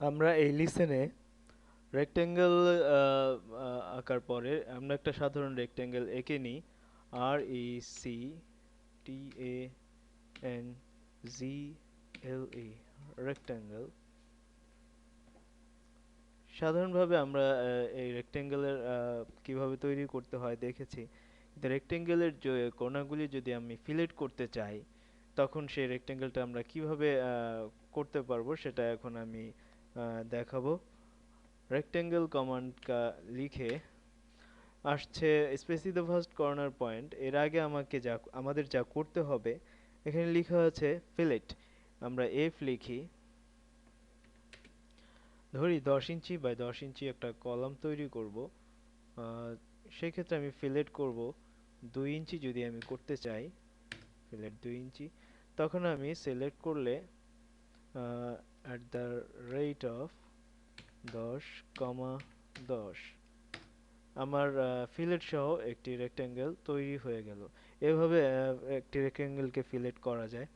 আমরা এই লিসেনে রেক্টেঙ্গেল আঁকার পরে আমরা একটা সাধারণ রেক্টেঙ্গেল এঁকে নিই। RECTANGLE rectangle. সাধারণভাবে আমরা এই রেক্টেঙ্গেলের কিভাবে তৈরি করতে হয় দেখেছি, কিন্তু রেক্টেঙ্গেলের কোণাগুলি যদি আমি ফিলেট করতে চাই তখন সেই রেক্টেঙ্গেলটা আমরা কিভাবে করতে পারবো সেটা এখন আমি দেখাবো। রেক্টেঙ্গেল কমান্ড লিখে আসছে specify the first corner point. এর আগে আমাদের যা করতে হবে, এখানে লেখা আছে ফিলেট। আমরা এফ লিখি, ধরি 10 ইঞ্চি বাই 10 ইঞ্চি একটা কলাম তৈরি করব। সেক্ষেত্রে আমি ফিলেট করব 2 ইঞ্চি। যদি আমি করতে চাই ফিলেট 2 ইঞ্চি, তখন আমি সিলেক্ট করলে অ্যাট দ্য রেট অফ 10,10 আমার ফিলেট সহ একটি রেক্টেঙ্গেল তৈরি হয়ে গেল। এভাবে একটি রেক্টেঙ্গেলকে ফিলেট করা যায়।